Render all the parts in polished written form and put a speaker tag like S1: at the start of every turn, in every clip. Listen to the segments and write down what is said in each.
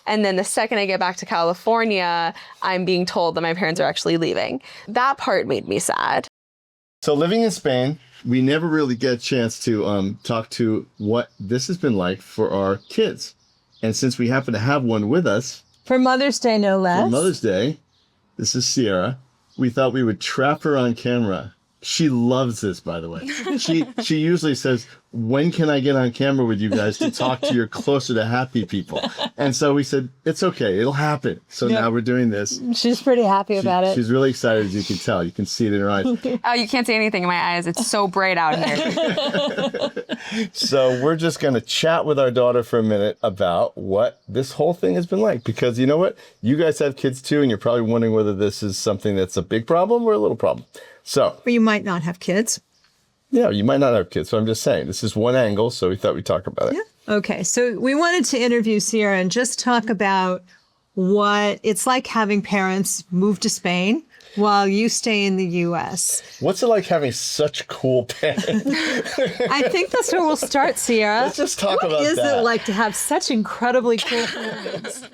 S1: And then the second I get back to California, I'm being told that my parents are actually leaving. That part made me sad.
S2: So living in Spain, we never really get a chance to talk to what this has been like for our kids. And since we happen to have one with us.
S3: For Mother's Day, no less.
S2: For Mother's Day, this is Sierra. We thought we would trap her on camera. She loves this, by the way. She usually says, when can I get on camera with you guys to talk to your closer to happy people? And so we said, it's okay. It'll happen. So now we're doing this.
S3: She's pretty happy about it.
S2: She's really excited, as you can tell. You can see it in her eyes.
S1: Oh, you can't see anything in my eyes. It's so bright out here.
S2: So we're just going to chat with our daughter for a minute about what this whole thing has been like. Because you know what? You guys have kids too, and you're probably wondering whether this is something that's a big problem or a little problem. So,
S4: or you might not have kids.
S2: Yeah, you might not have kids. So I'm just saying, this is one angle, so we thought we'd talk about it.
S4: Yeah. Okay, so we wanted to interview Sierra and just talk about what it's like having parents move to Spain while you stay in the U.S.
S2: What's it like having such cool parents?
S4: I think that's where we'll start, Sierra.
S2: Let's just talk about that.
S4: What is it like to have such incredibly cool parents?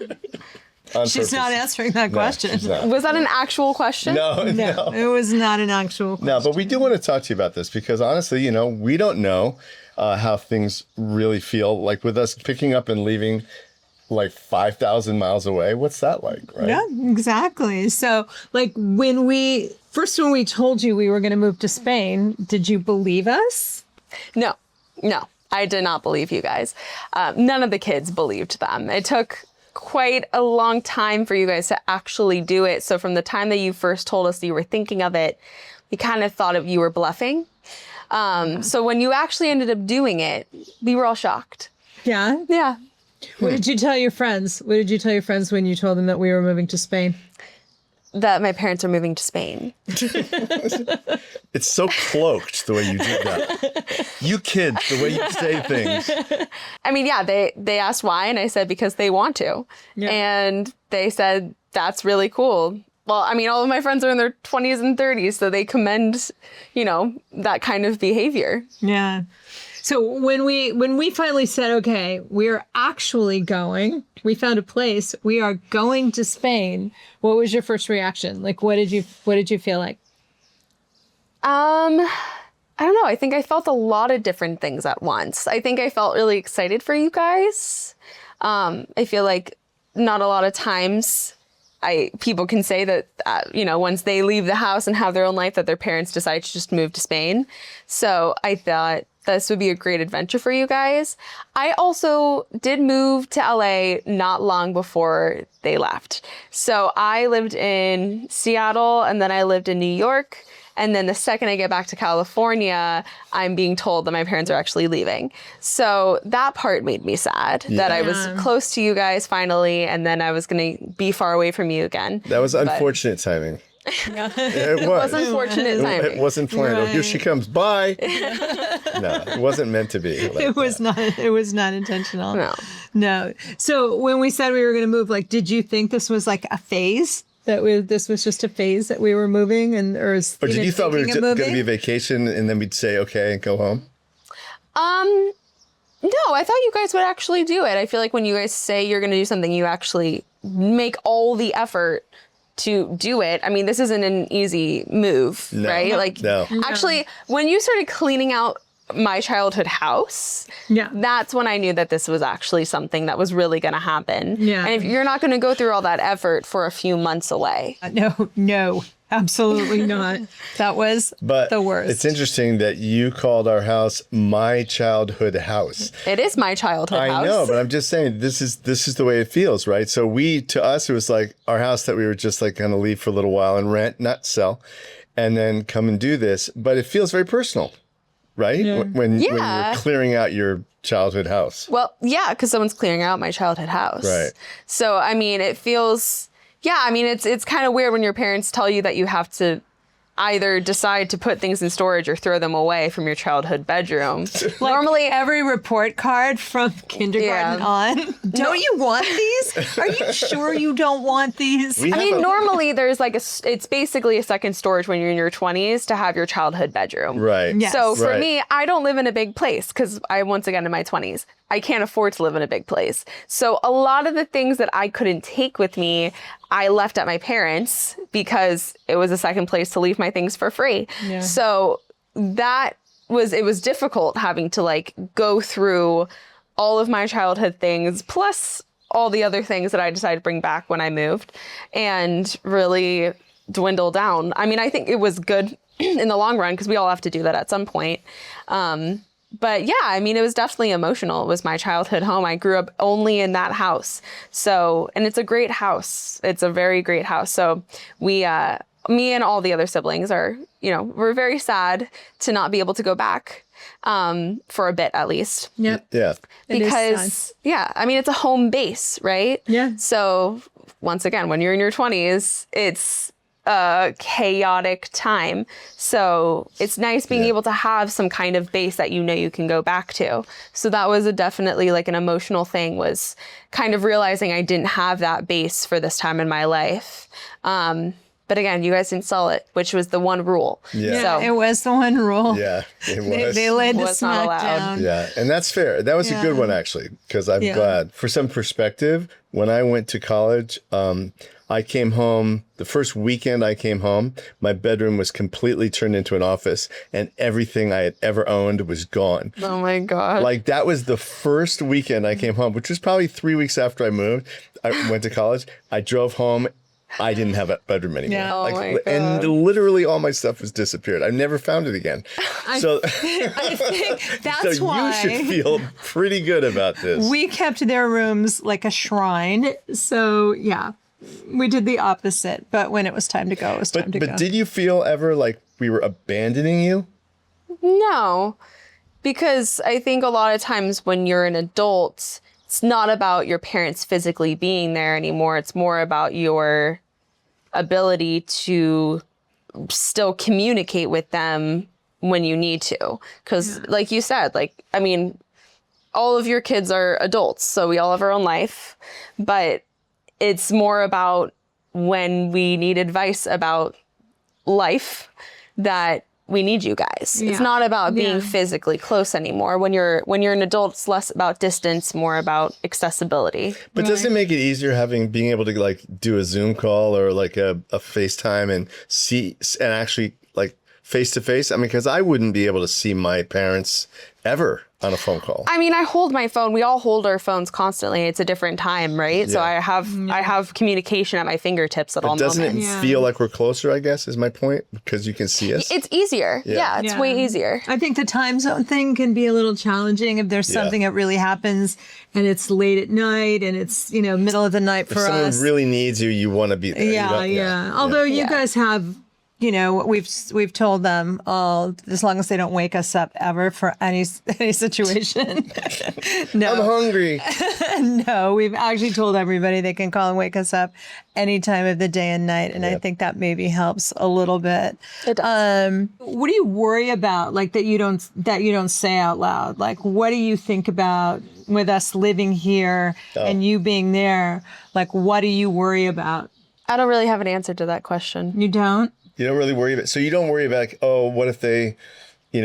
S4: She's not answering that question.
S2: No,
S1: was that an actual question?
S2: No,
S4: it was not an actual question.
S2: No, but we do want to talk to you about this because honestly, we don't know how things really feel. Like with us picking up and leaving like 5,000 miles away. What's that like, right?
S4: Yeah, exactly. So like when we told you we were going to move to Spain, did you believe us?
S1: No, I did not believe you guys. None of the kids believed them. It took quite a long time for you guys to actually do it. So from the time that you first told us that you were thinking of it, we kind of thought of you were bluffing. So when you actually ended up doing it, we were all shocked.
S4: Yeah?
S1: Yeah.
S4: What did you tell your friends? What did you tell your friends when you told them that we were moving to Spain?
S1: That my parents are moving to Spain.
S2: It's so cloaked the way you did that. You kids, the way you say things.
S1: I mean, yeah, they asked why, and I said because they want to. Yeah. And they said, that's really cool. Well, I mean, all of my friends are in their 20s and 30s, so they commend, that kind of behavior.
S4: Yeah. So when we finally said, okay, we're actually going, we found a place, we are going to Spain. What was your first reaction? Like, what did you feel like?
S1: I don't know. I think I felt a lot of different things at once. I think I felt really excited for you guys. I feel like not a lot of times people can say that, once they leave the house and have their own life, that their parents decide to just move to Spain. So I thought this would be a great adventure for you guys. I also did move to LA not long before they left. So I lived in Seattle and then I lived in New York. And then the second I get back to California, I'm being told that my parents are actually leaving. So that part made me sad, that I was close to you guys finally, and then I was going to be far away from you again.
S2: That was unfortunate timing.
S1: It was unfortunate timing.
S2: It wasn't planned. Right. Oh, here she comes. Bye. No, it wasn't meant to be. Like
S4: it was not intentional.
S1: No.
S4: So when we said we were going to move, like, did you think this was like a phase? This was just a phase that we were moving, or
S2: did you thought we were going to be a vacation and then we'd say okay and go home?
S1: No, I thought you guys would actually do it. I feel like when you guys say you're going to do something, you actually make all the effort to do it. I mean, this isn't an easy move, right?
S2: No.
S1: Actually, when you started cleaning out my childhood house, that's when I knew that this was actually something that was really going to happen.
S4: Yeah.
S1: And if you're not going to go through all that effort for a few months away.
S4: No, absolutely not. That was the worst.
S2: It's interesting that you called our house my childhood house.
S1: It is my childhood house.
S2: I know, but I'm just saying this is the way it feels, right? So to us, it was like our house that we were just like going to leave for a little while and rent, not sell, and then come and do this. But it feels very personal. Right?
S1: Yeah.
S2: When you're clearing out your childhood house.
S1: Well, yeah, because someone's clearing out my childhood house.
S2: Right.
S1: So, I mean, it feels, it's kind of weird when your parents tell you that you have to either decide to put things in storage or throw them away from your childhood bedroom.
S4: Normally, every report card from kindergarten on. Don't you want these? Are you sure you don't want these?
S1: Normally there's it's basically a second storage when you're in your 20s to have your childhood bedroom.
S2: Right.
S4: Yes.
S1: So for me, I don't live in a big place because I'm once again in my 20s. I can't afford to live in a big place. So a lot of the things that I couldn't take with me, I left at my parents because it was a second place to leave my things for free.
S4: Yeah.
S1: So it was difficult having to like go through all of my childhood things, plus all the other things that I decided to bring back when I moved, and really dwindle down. I mean, I think it was good in the long run because we all have to do that at some point. But yeah, I mean, it was definitely emotional. It was my childhood home. I grew up only in that house. So, and it's a great house. It's a very great house. So me and all the other siblings are, we're very sad to not be able to go back for a bit at least.
S4: Yep.
S2: Yeah.
S1: Because, I mean, it's a home base, right?
S4: Yeah.
S1: So once again, when you're in your 20s, it's a chaotic time. So it's nice being able to have some kind of base that you can go back to. So that was definitely like an emotional thing, was kind of realizing I didn't have that base for this time in my life. But again, you guys didn't sell it, which was the one rule.
S2: Yeah.
S1: So
S3: It was the one rule.
S2: Yeah, it was.
S3: They laid the
S1: Was not
S3: smack
S1: allowed.
S3: down.
S2: Yeah, and that's fair. That was a good one, actually, because I'm glad. For some perspective, when I went to college, I came home, the first weekend I came home, my bedroom was completely turned into an office, and everything I had ever owned was gone.
S1: oh my God.
S2: Like, that was the first weekend I came home, which was probably 3 weeks after I moved. I went to college. I drove home. I didn't have a bedroom anymore.
S3: Yeah.
S1: Oh my
S2: and
S1: God.
S2: literally all my stuff was disappeared. I never found it again. So,
S3: I think that's
S2: so
S3: why
S2: you should feel pretty good about this.
S3: we kept their rooms like a shrine. So yeah, we did the opposite. But when it was time to go, it was time to go.
S2: But did you feel ever like we were abandoning you?
S1: No, because I think a lot of times when you're an adult, it's not about your parents physically being there anymore. It's more about your ability to still communicate with them when you need to. Because like you said, I mean, all of your kids are adults, so we all have our own life. But it's more about when we need advice about life that we need you guys. It's not about being physically close anymore. When you're an adult, it's less about distance, more about accessibility.
S2: But doesn't it make it easier being able to like do a Zoom call or like a FaceTime and see and actually like face to face? I mean, because I wouldn't be able to see my parents ever on a phone call.
S1: I mean, I hold my phone. We all hold our phones constantly. It's a different time, right? So I have communication at my fingertips at all
S2: Doesn't
S1: moments.
S2: it feel like we're closer, I guess, is my point? Because you can see us.
S1: It's easier. Yeah, it's way easier.
S3: I think the time zone thing can be a little challenging if there's something that really happens and it's late at night and it's, middle of the night for
S2: if someone
S3: us.
S2: really needs you, you want to be there.
S3: Yeah. Although you guys have, we've told them as long as they don't wake us up ever for any situation. No.
S2: I'm hungry.
S3: No, we've actually told everybody they can call and wake us up any time of the day and night. And I think that maybe helps a little bit.
S1: It does.
S3: What do you worry about, like that you don't say out loud? Like, what do you think about with us living here and you being there? Like, what do you worry about?
S1: I don't really have an answer to that question.
S3: You don't?
S2: You don't really worry about. So you don't worry about like, oh, what if they, I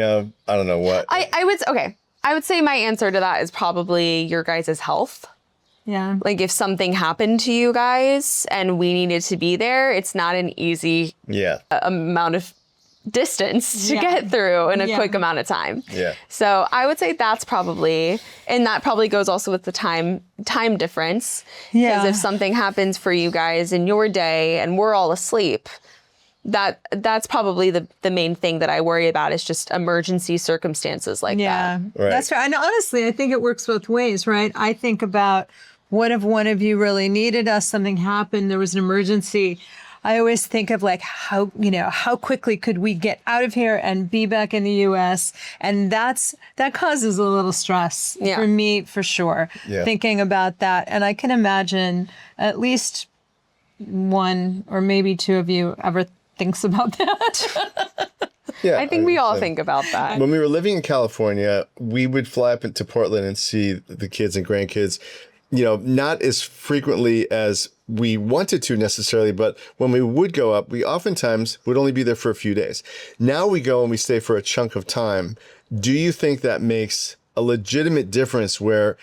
S2: don't know what.
S1: I would say my answer to that is probably your guys' health.
S3: Yeah.
S1: Like if something happened to you guys and we needed to be there, it's not an easy amount of distance to get through in a quick amount of time.
S2: Yeah.
S1: So I would say that's probably, and that probably goes also with the time difference.
S3: Yeah.
S1: Because if something happens for you guys in your day and we're all asleep, that's probably the main thing that I worry about is just emergency circumstances like that.
S2: Right.
S3: That's right. And honestly, I think it works both ways, right? I think about what if one of you really needed us, something happened, there was an emergency. I always think of like how quickly could we get out of here and be back in the US? And that causes a little stress for me, for sure, thinking about that. And I can imagine at least one or maybe two of you ever thinks about that.
S2: Yeah,
S1: I think we all think about that.
S2: When we were living in California, we would fly up into Portland and see the kids and grandkids, not as frequently as we wanted to necessarily, but when we would go up, we oftentimes would only be there for a few days. Now we go and we stay for a chunk of time. Do you think that makes a legitimate difference where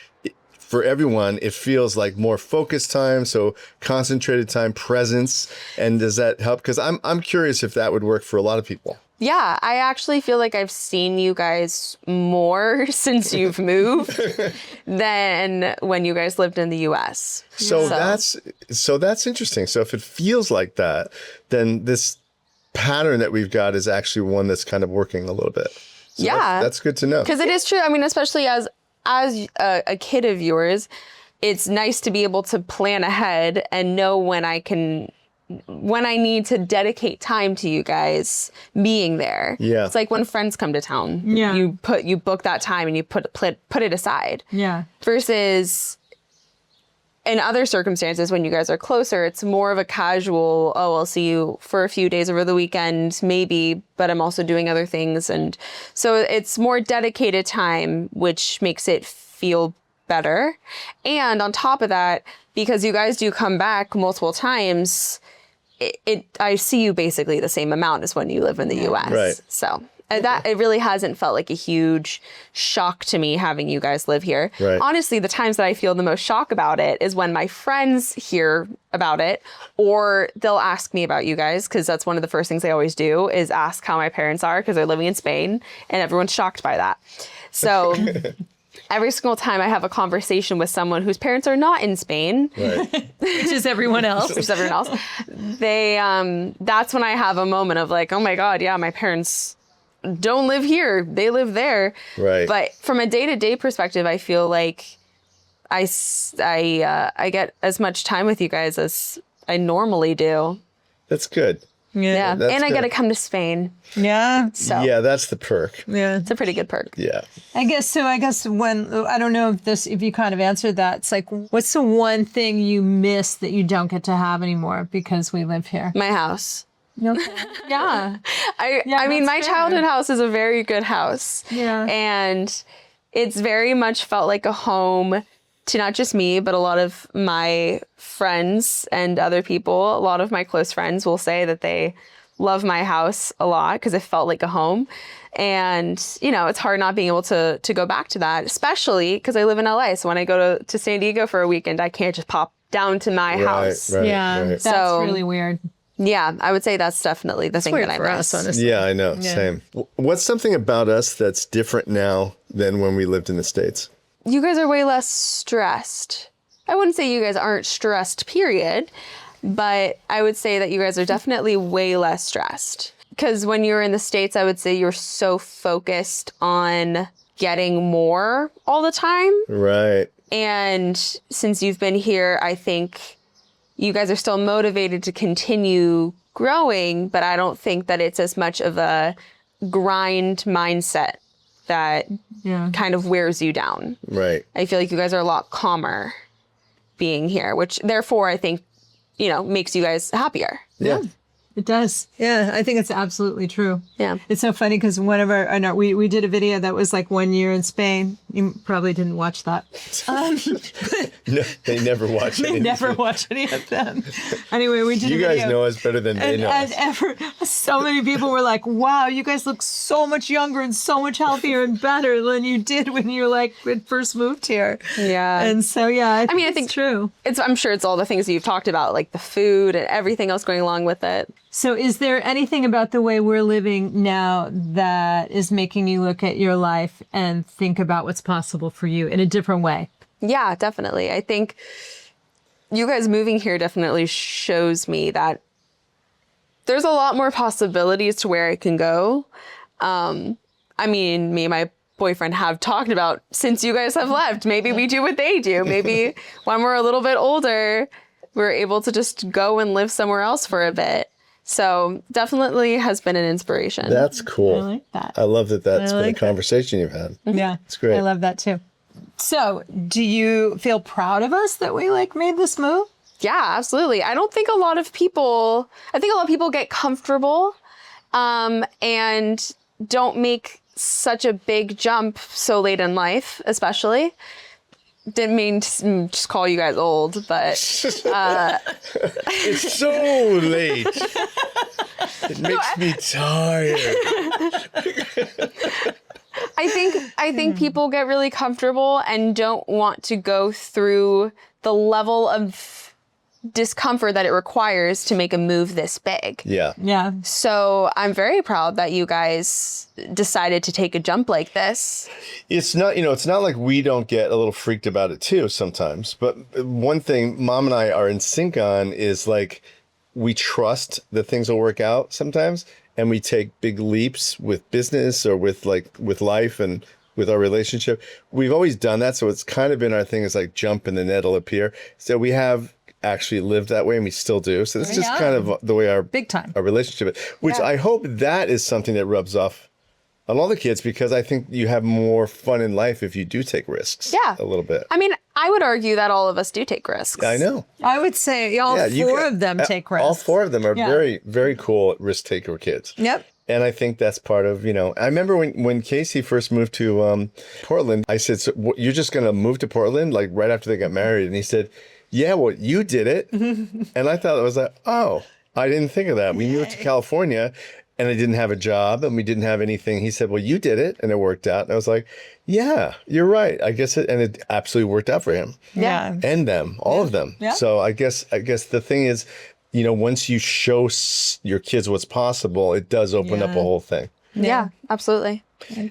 S2: for everyone, it feels like more focused time, so concentrated time, presence. And does that help? Because I'm curious if that would work for a lot of people.
S1: Yeah, I actually feel like I've seen you guys more since you've moved than when you guys lived in the US.
S2: So that's interesting. So if it feels like that, then this pattern that we've got is actually one that's kind of working a little bit. So
S1: yeah,
S2: that's good to know.
S1: Because it is true. I mean, especially as a kid of yours, it's nice to be able to plan ahead and know when I need to dedicate time to you guys being there.
S2: Yeah.
S1: It's like when friends come to town.
S4: Yeah.
S1: You book that time and you put it aside.
S4: Yeah.
S1: Versus in other circumstances when you guys are closer, it's more of a casual, oh, I'll see you for a few days over the weekend, maybe, but I'm also doing other things. And so it's more dedicated time, which makes it feel better. And on top of that, because you guys do come back multiple times, I see you basically the same amount as when you live in the US.
S2: Right.
S1: So that it really hasn't felt like a huge shock to me having you guys live here.
S2: Right.
S1: Honestly, the times that I feel the most shock about it is when my friends hear about it, or they'll ask me about you guys, because that's one of the first things they always do is ask how my parents are, because they're living in Spain, and everyone's shocked by that. So every single time I have a conversation with someone whose parents are not in Spain,
S2: Right.
S4: Which is everyone else.
S1: which is everyone else, that's when I have a moment of like, oh my God, yeah, my parents don't live here, they live there.
S2: Right.
S1: But from a day-to-day perspective, I feel like I get as much time with you guys as I normally do.
S2: That's good.
S1: Yeah.
S2: That's
S1: And I get
S2: good.
S1: to come to Spain.
S4: Yeah.
S1: So
S2: Yeah, that's the perk.
S4: Yeah.
S1: it's a pretty good perk.
S2: Yeah.
S3: I guess when I don't know if you kind of answered that, it's like, what's the one thing you miss that you don't get to have anymore because we live here?
S1: My house.
S3: Okay.
S1: Yeah. I mean,
S3: that's
S1: my
S3: fair.
S1: childhood house is a very good house.
S3: Yeah.
S1: And it's very much felt like a home to not just me, but a lot of my friends and other people. A lot of my close friends will say that they love my house a lot because it felt like a home. And, you know, it's hard not being able to go back to that, especially because I live in LA. So when I go to San Diego for a weekend, I can't just pop down to my house.
S2: Right.
S3: Yeah,
S2: Right.
S3: that's
S1: So-
S3: really weird.
S1: Yeah, I would say that's definitely the thing
S4: Weird
S1: that I
S4: for
S1: miss.
S4: us, honestly.
S2: Yeah, I know. Same. What's something about us that's different now than when we lived in the States?
S1: You guys are way less stressed. I wouldn't say you guys aren't stressed, period, but I would say that you guys are definitely way less stressed. Because when you're in the States, I would say you're so focused on getting more all the time.
S2: Right.
S1: And since you've been here, I think you guys are still motivated to continue growing, but I don't think that it's as much of a grind mindset that kind of wears you down.
S2: Right.
S1: I feel like you guys are a lot calmer being here, which therefore I think, you know, makes you guys happier.
S2: Yeah.
S3: It does. Yeah, I think it's absolutely true.
S1: Yeah.
S3: It's so funny because we did a video that was like 1 year in Spain. You probably didn't watch that.
S2: No, they never watch it.
S3: They never watch any of them. Anyway, we did
S2: You
S3: a video.
S2: guys know us better than they know us.
S3: So many people were like, wow, you guys look so much younger and so much healthier and better than you did when you first moved here.
S1: Yeah.
S3: And so, yeah,
S1: I mean, I
S3: it's
S1: think
S3: true.
S1: I'm sure it's all the things that you've talked about, like the food and everything else going along with it.
S3: So is there anything about the way we're living now that is making you look at your life and think about what's possible for you in a different way?
S1: Yeah, definitely. I think you guys moving here definitely shows me that there's a lot more possibilities to where I can go. I mean, me and my boyfriend have talked about, since you guys have left, maybe we do what they do. Maybe when we're a little bit older, we're able to just go and live somewhere else for a bit. So definitely has been an inspiration.
S2: That's cool.
S3: I like that.
S2: I love that that's been a
S3: like that.
S2: conversation you've had.
S3: Yeah,
S2: It's great.
S3: I love that too. So do you feel proud of us that we made this move?
S1: Yeah, absolutely. I think a lot of people get comfortable and don't make such a big jump so late in life, especially. Didn't mean to just call you guys old, but
S2: It's so late. It makes me tired.
S1: I think people get really comfortable and don't want to go through the level of discomfort that it requires to make a move this big.
S2: Yeah.
S3: Yeah.
S1: So I'm very proud that you guys decided to take a jump like this.
S2: It's not, it's not like we don't get a little freaked about it too sometimes. But one thing Mom and I are in sync on is like, we trust that things will work out sometimes. And we take big leaps with business or with life and with our relationship. We've always done that. So it's kind of been our thing is like jump and the net will appear. So we have actually lived that way and we still do. So this is just kind of the way our
S3: Big time.
S2: our relationship is, which I hope that is something that rubs off on all the kids, because I think you have more fun in life if you do take risks a little bit.
S1: I mean, I would argue that all of us do take risks.
S2: I know.
S3: I would say all four of them take risks.
S2: All four of them are very, very cool risk taker kids.
S3: Yep.
S2: And I think that's part of, I remember when Casey first moved to Portland, I said, so you're just going to move to Portland like right after they got married? And he said, yeah, well, you did it. And I thought it was like, oh, I didn't think of that. We moved to California and I didn't have a job and we didn't have anything. He said, well, you did it. And it worked out. And I was like, yeah, you're right. I guess it absolutely worked out for him.
S3: Yeah.
S2: And them, all of them.
S3: Yeah.
S2: So I guess the thing is, once you show your kids what's possible, it does open up a whole thing.
S1: Yeah, absolutely.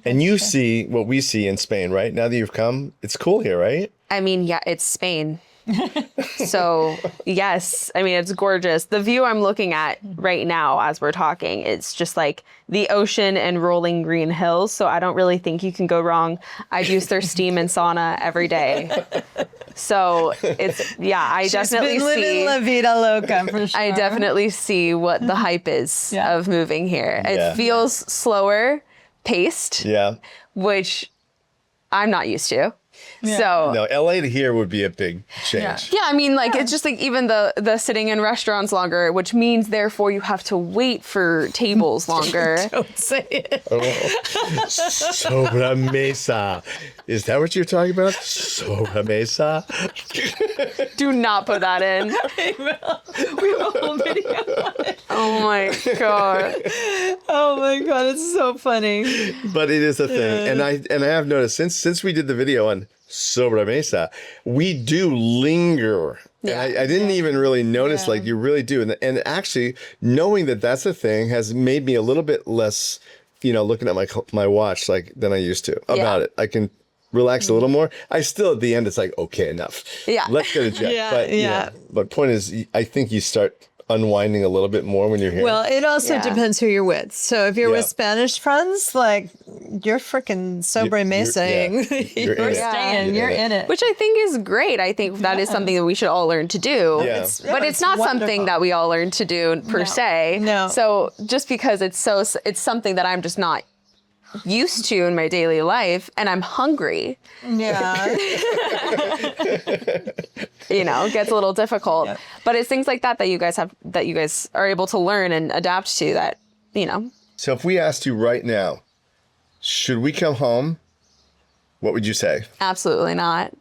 S2: And you see what we see in Spain, right? Now that you've come, it's cool here, right?
S1: I mean, yeah, it's Spain. So, yes, I mean, it's gorgeous. The view I'm looking at right now as we're talking, it's just like the ocean and rolling green hills. So I don't really think you can go wrong. I'd use their steam and sauna every day. So I definitely
S3: living
S1: see.
S3: La Vida Loca for sure.
S1: I definitely see what the hype is of moving here. It feels slower paced, which I'm not used to. So
S2: No, LA to here would be a big change.
S1: I mean, like it's just like even the sitting in restaurants longer, which means therefore you have to wait for tables longer.
S3: Don't say it.
S2: Sobra mesa. Is that what you're talking about? Sobra mesa?
S1: Do not put that in.
S3: We have a whole video on it.
S1: Oh my god.
S3: Oh my god, it's so funny.
S2: But it is a thing. And I have noticed since we did the video on Sobra Mesa, we do linger.
S1: Yeah.
S2: And I didn't even really notice, like you really do. And actually, knowing that that's a thing has made me a little bit less, looking at my watch like than I used to about it. I can relax a little more. I still, at the end, it's like, okay, enough.
S1: Yeah.
S2: Let's get a jet. But point is, I think you start unwinding a little bit more when you're here.
S3: Well, it also depends who you're with. So if you're with Spanish friends, like you're freaking sobre mesaing. You're staying. You're in it.
S1: Which I think is great. I think that is something that we should all learn to do.
S2: Yeah.
S1: But it's not something that we all learn to do per se.
S3: No.
S1: So just because it's something that I'm just not used to in my daily life and I'm hungry.
S3: Yeah.
S1: It gets a little difficult. Yeah. But it's things like that you guys are able to learn and adapt to that.
S2: So if we asked you right now, should we come home? What would you say?
S1: Absolutely not.